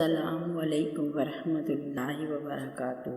السلام علیکم ورحمۃ اللہ وبرکاتہ۔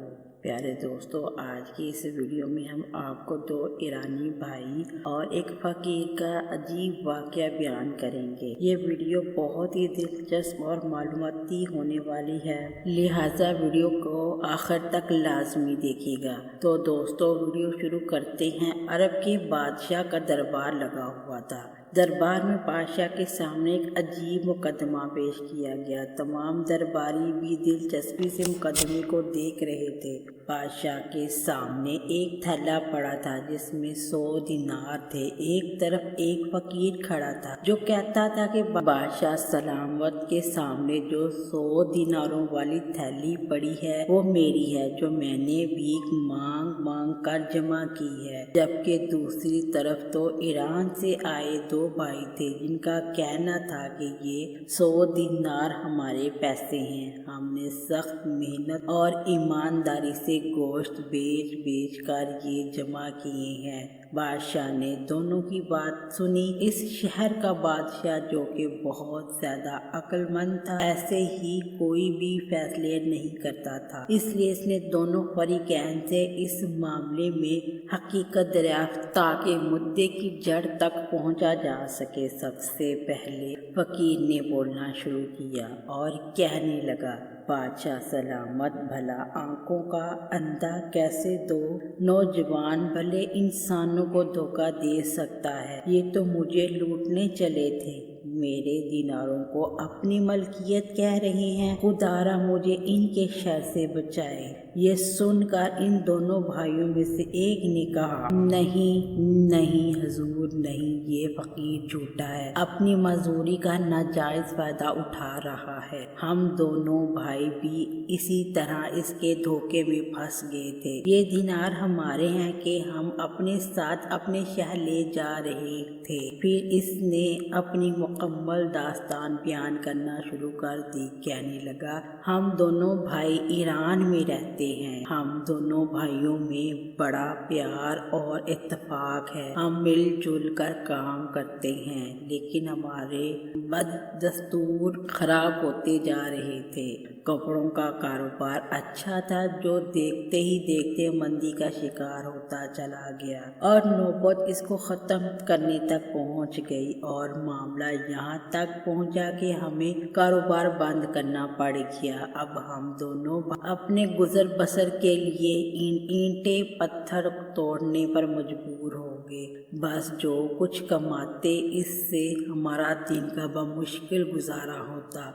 پیارے دوستو، آج کی اس ویڈیو میں ہم آپ کو دو ایرانی بھائی اور ایک فقیر کا عجیب واقعہ بیان کریں گے۔ یہ ویڈیو بہت ہی دلچسپ اور معلوماتی ہونے والی ہے، لہٰذا ویڈیو کو آخر تک لازمی دیکھیے گا۔ تو دوستو، ویڈیو شروع کرتے ہیں۔ عرب کے بادشاہ کا دربار لگا ہوا تھا۔ دربار میں بادشاہ کے سامنے ایک عجیب مقدمہ پیش کیا گیا۔ تمام درباری بھی دلچسپی سے مقدمے کو دیکھ رہے تھے۔ بادشاہ کے سامنے ایک تھیلا پڑا تھا جس میں 100 دینار تھے۔ ایک طرف ایک فقیر کھڑا تھا جو کہتا تھا کہ بادشاہ سلامت کے سامنے جو 100 دیناروں والی تھیلی پڑی ہے وہ میری ہے، جو میں نے بھیک مانگ مانگ کر جمع کی ہے۔ جبکہ دوسری طرف تو ایران سے آئے دو بھائی تھے جن کا کہنا تھا کہ یہ 100 دینار ہمارے پیسے ہیں، ہم نے سخت محنت اور ایمانداری سے گوشت بیچ بیچ کر یہ جمع کیے ہیں۔ بادشاہ نے دونوں کی بات سنی۔ اس شہر کا بادشاہ، جو کہ بہت زیادہ عقل مند تھا، ایسے ہی کوئی بھی فیصلے نہیں کرتا تھا، اس لیے اس نے دونوں فریقین سے اس معاملے میں حقیقت دریافت تاکہ مدعے کی جڑ تک پہنچا جا سکے۔ سب سے پہلے فقیر نے بولنا شروع کیا اور کہنے لگا، بادشاہ سلامت، بھلا آنکھوں کا اندھا کیسے دو نوجوان بھلے انسانوں کو دھوکہ دے سکتا ہے؟ یہ تو مجھے لوٹنے چلے تھے، میرے دیناروں کو اپنی ملکیت کہہ رہے ہیں، خدارا مجھے ان کے شر سے بچائے۔ یہ سن کر ان دونوں بھائیوں میں سے ایک نے کہا، نہیں نہیں حضور، نہیں، یہ فقیر جھوٹا ہے، اپنی معذوری کا ناجائز فائدہ اٹھا رہا ہے۔ ہم دونوں بھائی بھی اسی طرح اس کے دھوکے میں پھنس گئے تھے۔ یہ دینار ہمارے ہیں کہ ہم اپنے ساتھ اپنے شہر لے جا رہے تھے۔ پھر اس نے اپنی مکمل داستان بیان کرنا شروع کر دی۔ کہنے لگا، ہم دونوں بھائی ایران میں رہتے ہیں، ہم دونوں بھائیوں میں بڑا پیار اور اتفاق ہے، ہم مل جل کر کام کرتے ہیں، لیکن ہمارے بددستور خراب ہوتے جا رہے تھے۔ کپڑوں کا کاروبار اچھا تھا جو دیکھتے ہی دیکھتے مندی کا شکار ہوتا چلا گیا اور نوبت اس کو ختم کرنے تک پہنچ گئی، اور معاملہ یہاں تک پہنچا کہ ہمیں کاروبار بند کرنا پڑ گیا۔ اب ہم دونوں اپنے گزر بسر کے لیے اینٹیں پتھر توڑنے پر مجبور ہو گئے۔ بس جو کچھ کماتے اس سے ہمارا دن کا بمشکل گزارا ہوتا۔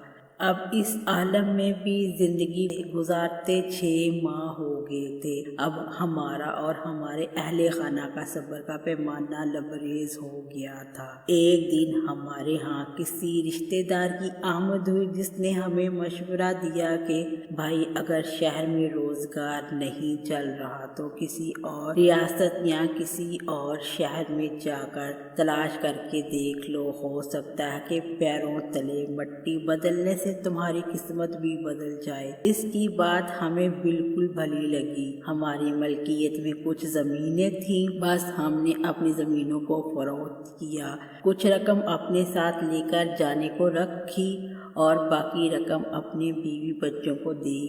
اب اس عالم میں بھی زندگی گزارتے 6 ماہ ہو گئے تھے۔ اب ہمارا اور ہمارے اہل خانہ کا صبر کا پیمانہ لبریز ہو گیا تھا۔ ایک دن ہمارے ہاں کسی رشتہ دار کی آمد ہوئی جس نے ہمیں مشورہ دیا کہ بھائی، اگر شہر میں روزگار نہیں چل رہا تو کسی اور ریاست یا کسی اور شہر میں جا کر تلاش کر کے دیکھ لو، ہو سکتا ہے کہ پیروں تلے مٹی بدلنے سے تمہاری قسمت بھی بدل جائے۔ اس کی بات ہمیں بالکل بھلی لگی۔ ہماری ملکیت میں کچھ زمینیں تھیں، بس ہم نے اپنی زمینوں کو فروخت کیا، کچھ رقم اپنے ساتھ لے کر جانے کو رکھی اور باقی رقم اپنے بیوی بچوں کو دے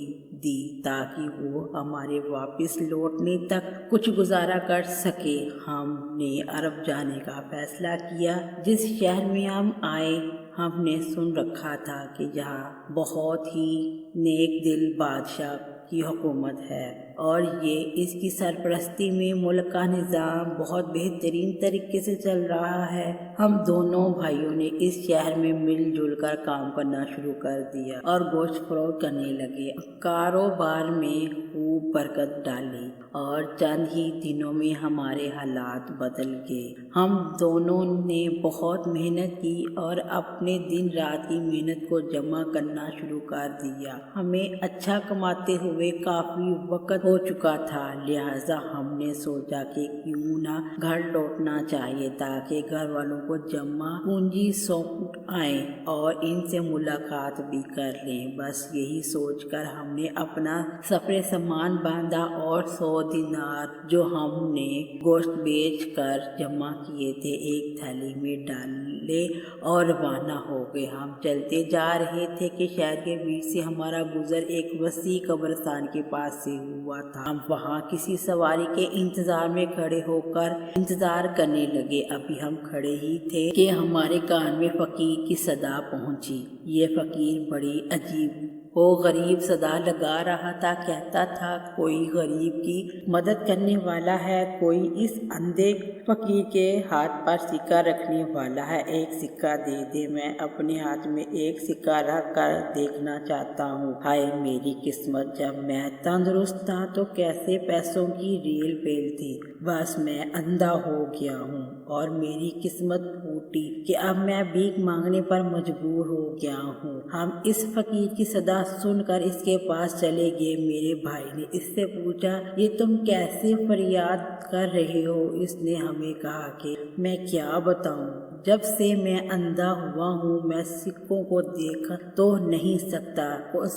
دی تاکہ وہ ہمارے واپس لوٹنے تک کچھ گزارا کر سکے۔ ہم نے عرب جانے کا فیصلہ کیا۔ جس شہر میں ہم آئے، ہم نے سن رکھا تھا کہ یہاں بہت ہی نیک دل بادشاہ کی حکومت ہے اور یہ اس کی سرپرستی میں ملک کا نظام بہت بہترین طریقے سے چل رہا ہے۔ ہم دونوں بھائیوں نے اس شہر میں مل جل کر کام کرنا شروع کر دیا اور گوشت فروخت کرنے لگے۔ کاروبار میں خوب برکت ڈالی اور چند ہی دنوں میں ہمارے حالات بدل گئے۔ ہم دونوں نے بہت محنت کی اور اپنے دن رات کی محنت کو جمع کرنا شروع کر دیا۔ ہمیں اچھا کماتے ہوئے کافی وقت ہو چکا تھا، لہٰذا ہم نے سوچا کہ کیوں نہ گھر لوٹنا چاہیے تاکہ گھر والوں کو جمع پونجی سونپ آئیں اور ان سے ملاقات بھی کر لیں۔ بس یہی سوچ کر ہم نے اپنا سفر سامان باندھا اور 100 دینار جو ہم نے گوشت بیچ کر جمع کیے تھے ایک تھیلی میں ڈال نکلے اور روانہ ہو گئے۔ ہم چلتے جا رہے تھے کہ شہر کے بیچ سے ہمارا گزر ایک وسیع قبرستان کے پاس سے ہوا تھا۔ ہم وہاں کسی سواری کے انتظار میں کھڑے ہو کر انتظار کرنے لگے۔ ابھی ہم کھڑے ہی تھے کہ ہمارے کان میں فقیر کی صدا پہنچی۔ یہ فقیر بڑی عجیب وہ غریب صدا لگا رہا تھا، کہتا تھا کوئی غریب کی مدد کرنے والا ہے، کوئی اس اندھے فقیر کے ہاتھ پر سکہ رکھنے والا ہے، ایک سکہ دے دے، میں اپنے ہاتھ میں ایک سکہ رکھ کر دیکھنا چاہتا ہوں۔ ہائے میری قسمت، جب میں تندرست تھا تو کیسے پیسوں کی ریل پیل تھی، بس میں اندھا ہو گیا ہوں اور میری قسمت پھوٹی کہ اب میں بھیک مانگنے پر مجبور ہو گیا ہوں۔ ہم اس فقیر کی صدا سن کر اس کے پاس چلے گئے۔ میرے بھائی نے اس سے پوچھا یہ تم کیسے فریاد کر رہے ہو؟ اس نے ہمیں کہا کہ میں کیا بتاؤں، جب سے میں اندھا ہوا ہوں میں سکوں کو دیکھ تو نہیں سکتا،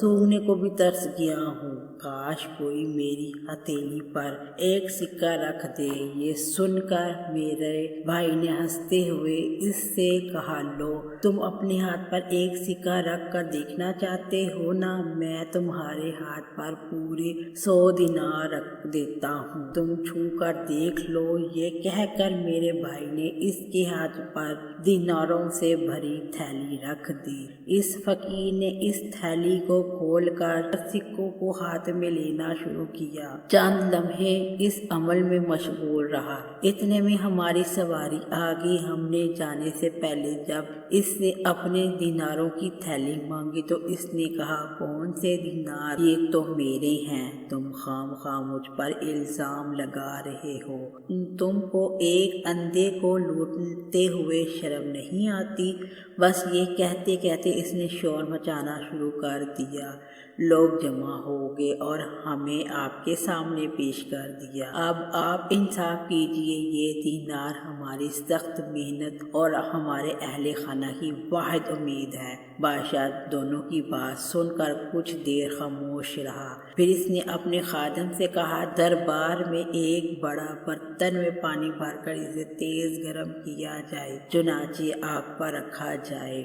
سونگنے کو بھی ترس گیا ہوں، کاش کوئی میری ہتھیلی پر ایک سکہ رکھ دے۔ یہ سن کر میرے بھائی نے ہنستے ہوئے اس سے کہا لو تم اپنے ہاتھ پر ایک سکہ رکھ کر دیکھنا چاہتے ہو نا، میں تمہارے ہاتھ پر پورے 100 دینار رکھ دیتا ہوں، تم چھو کر دیکھ لو۔ یہ کہہ کر میرے بھائی نے اس کے ہاتھ پر دیناروں سے بھری تھیلی رکھ دی۔ اس فقیر نے اس تھیلی کو کھول کر سکوں کو ہاتھ میں لینا شروع کیا، چند لمحے اس عمل میں مشغول رہا، اتنے میں ہماری سواری آ گئی۔ ہم نے جانے سے پہلے جب اس سے اپنے دیناروں کی تھیلی مانگی تو اس نے کہا کون سے دینار، یہ تو میرے ہیں، تم خواہ مجھ پر الزام لگا رہے ہو، تم کو ایک اندھے کو لوٹتے ہوئے شرم نہیں آتی؟ بس یہ کہتے کہتے اس نے شور مچانا شروع کر دیا۔ لوگ جمع ہو گئے اور ہمیں آپ کے سامنے پیش کر دیا۔ اب آپ انصاف کیجئے، یہ دینار ہماری سخت محنت اور ہمارے اہل خانہ کی واحد امید ہے۔ بادشاہ دونوں کی بات سن کر کچھ دیر خاموش رہا، پھر اس نے اپنے خادم سے کہا دربار میں ایک بڑا برتن میں پانی بھر کر اسے تیز گرم کیا جائے، چنانچہ آگ پر رکھا جائے۔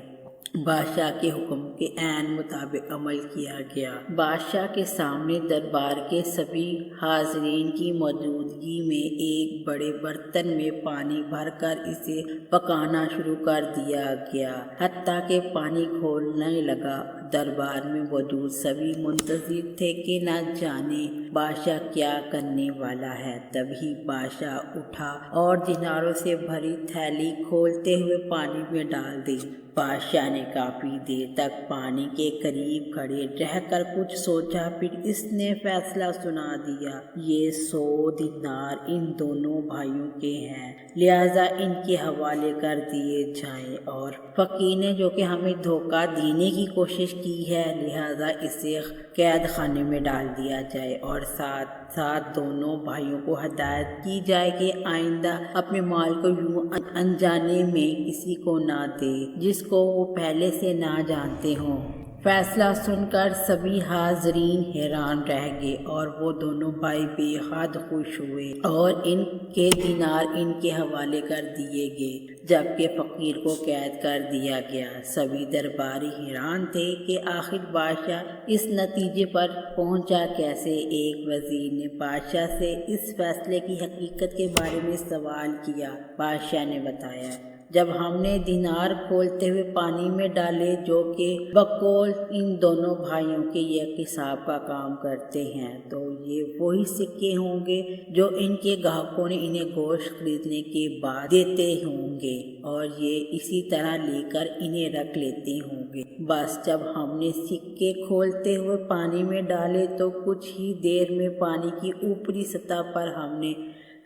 بادشاہ کے حکم کے عین مطابق عمل کیا گیا۔ بادشاہ کے سامنے دربار کے سبھی حاضرین کی موجودگی میں ایک بڑے برتن میں پانی بھر کر اسے پکانا شروع کر دیا گیا، حتیٰ کہ پانی کھولنے لگا۔ دربار میں موجود سبھی منتظر تھے کہ نہ جانے بادشاہ کیا کرنے والا ہے۔ تبھی بادشاہ اٹھا اور دیناروں سے بھری تھیلی کھولتے ہوئے پانی میں ڈال دی۔ بادشاہ نے کافی دیر تک پانی کے قریب کھڑے رہ کر کچھ سوچا، پھر اس نے فیصلہ سنا دیا، یہ 100 دینار ان دونوں بھائیوں کے ہیں، لہٰذا ان کے حوالے کر دیے جائیں، اور فقیر نے جو کہ ہمیں دھوکہ دینے کی کوشش کی ہے لہٰذا اسے قید خانے میں ڈال دیا جائے، اور ساتھ ساتھ دونوں بھائیوں کو ہدایت کی جائے کہ آئندہ اپنے مال کو یوں انجانے میں کسی کو نہ دے جس کو وہ پہلے سے نہ جانتے ہوں۔ فیصلہ سن کر سبھی حاضرین حیران رہ گئے اور وہ دونوں بھائی بے حد خوش ہوئے اور ان کے دینار ان کے حوالے کر دیے گئے، جبکہ فقیر کو قید کر دیا گیا۔ سبھی درباری حیران تھے کہ آخر بادشاہ اس نتیجے پر پہنچا کیسے۔ ایک وزیر نے بادشاہ سے اس فیصلے کی حقیقت کے بارے میں سوال کیا۔ بادشاہ نے بتایا جب ہم نے دینار کھولتے ہوئے پانی میں ڈالے جو کہ بقول ان دونوں بھائیوں کے یہ حساب کا کام کرتے ہیں، تو یہ وہی سکے ہوں گے جو ان کے گاہکوں نے انہیں گوشت خریدنے کے بعد دیتے ہوں گے، اور یہ اسی طرح لے کر انہیں رکھ لیتے ہوں گے۔ بس جب ہم نے سکے کھولتے ہوئے پانی میں ڈالے تو کچھ ہی دیر میں پانی کی اوپری سطح پر ہم نے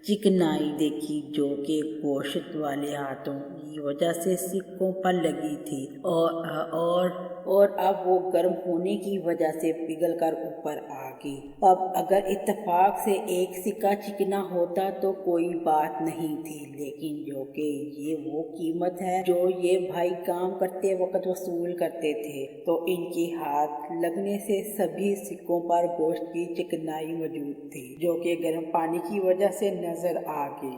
چکنائی دیکھی جو کہ گوشت والے ہاتھوں کی وجہ سے سکوں پر لگی تھی، اور اب وہ گرم ہونے کی وجہ سے پگھل کر اوپر آ گئی۔ اب اگر اتفاق سے ایک سکہ چکنا ہوتا تو کوئی بات نہیں تھی، لیکن جو کہ یہ وہ قیمت ہے جو یہ بھائی کام کرتے وقت وصول کرتے تھے، تو ان کے ہاتھ لگنے سے سبھی سکوں پر گوشت کی چکنائی موجود تھی جو کہ گرم پانی کی وجہ سے نظر آ گئی۔